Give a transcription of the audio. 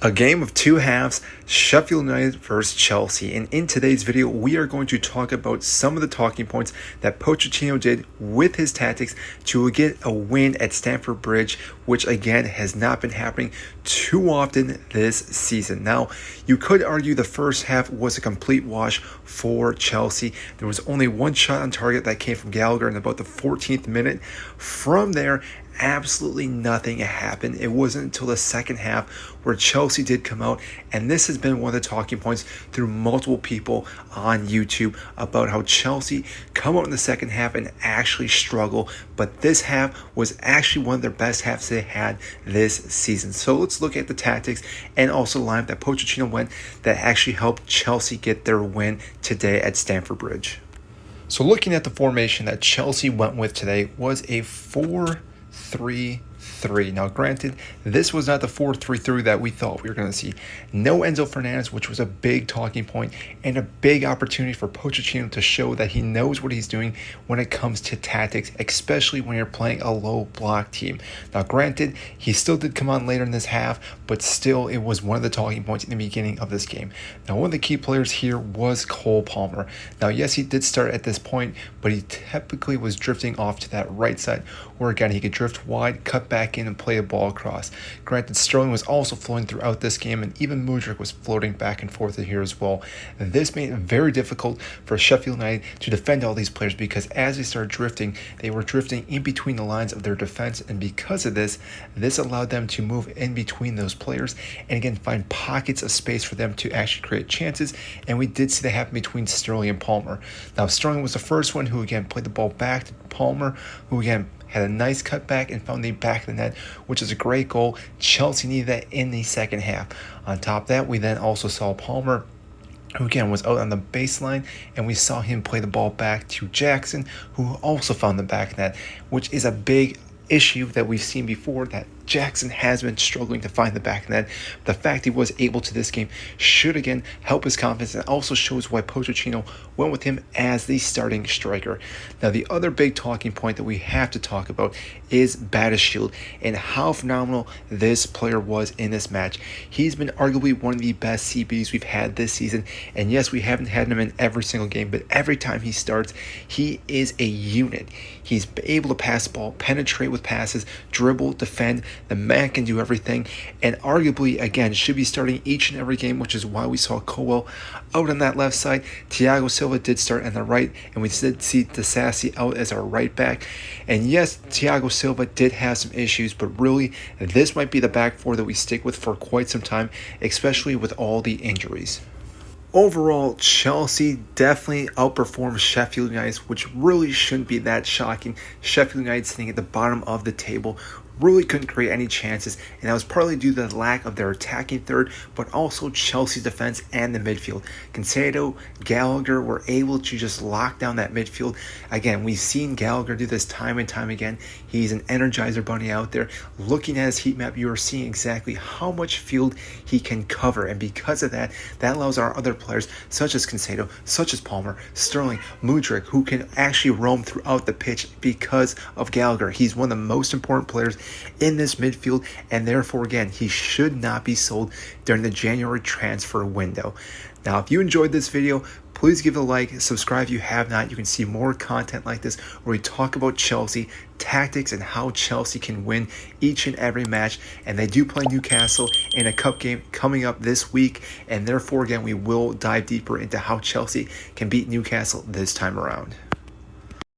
A game of two halves, Sheffield United versus Chelsea. And in today's video, we are going to talk about some of the talking points that Pochettino did with his tactics to get a win at Stamford Bridge, which again has not been happening too often this season. Now, you could argue the first half was a complete wash for Chelsea. There was only one shot on target that came from Gallagher in about the 14th minute. From there, absolutely nothing happened. It wasn't until the second half where Chelsea did come out, and this has been one of the talking points through multiple people on YouTube about how Chelsea come out in the second half and actually struggle, but this half was actually one of their best halves they had this season. So let's look at the tactics and also the lineup that Pochettino went that actually helped Chelsea get their win today at Stamford Bridge. So looking at the formation that Chelsea went with today was a 4-3-3. Now, granted, this was not the 4-3-3 that we thought we were going to see. No Enzo Fernandez, which was a big talking point and a big opportunity for Pochettino to show that he knows what he's doing when it comes to tactics, especially when you're playing a low block team. Now, granted, he still did come on later in this half, but still, it was one of the talking points in the beginning of this game. Now, one of the key players here was Cole Palmer. Now, yes, he did start at this point, but he typically was drifting off to that right side, where again, he could drift wide, cut back in and play a ball across. Granted, Sterling was also flowing throughout this game, and even Mudryk was floating back and forth in here as well. This made it very difficult for Sheffield United to defend all these players because as they started drifting, they were drifting in between the lines of their defense, and because of this allowed them to move in between those players and again find pockets of space for them to actually create chances, and we did see that happen between Sterling and Palmer. Now, Sterling was the first one who again played the ball back to Palmer, who again had a nice cutback and found the back of the net, which is a great goal. Chelsea needed that in the second half. On top of that, we then also saw Palmer, who again was out on the baseline, and we saw him play the ball back to Jackson, who also found the back net, which is a big issue that we've seen before, that Jackson has been struggling to find the back net. The fact he was able to this game should again help his confidence, and also shows why Pochettino went with him as the starting striker. Now, the other big talking point that we have to talk about is Battlefield and how phenomenal this player was in this match. He's been arguably one of the best CBs we've had this season, and yes, we haven't had him in every single game, but every time he starts, he is a unit. He's able to pass the ball, penetrate with passes, dribble, defend. The man can do everything, and arguably, again, should be starting each and every game, which is why we saw Colwell out on that left side. Thiago Silva did start on the right, and we did see Disasi out as our right back. And yes, Thiago Silva did have some issues, but really, this might be the back four that we stick with for quite some time, especially with all the injuries. Overall, Chelsea definitely outperformed Sheffield United, which really shouldn't be that shocking. Sheffield United sitting at the bottom of the table really couldn't create any chances, and that was partly due to the lack of their attacking third, but also Chelsea's defense and the midfield. Cancelo, Gallagher were able to just lock down that midfield. Again, we've seen Gallagher do this time and time again. He's an energizer bunny out there. Looking at his heat map, you are seeing exactly how much field he can cover, and because of that, that allows our other players, such as Cancelo, such as Palmer, Sterling, Mudryk, who can actually roam throughout the pitch because of Gallagher. He's one of the most important players in this midfield, and therefore again, he should not be sold during the January transfer window. Now, if you enjoyed this video, please give it a like, subscribe if you have not. You can see more content like this where we talk about Chelsea tactics and how Chelsea can win each and every match. And they do play Newcastle in a cup game coming up this week, and therefore again, we will dive deeper into how Chelsea can beat Newcastle this time around.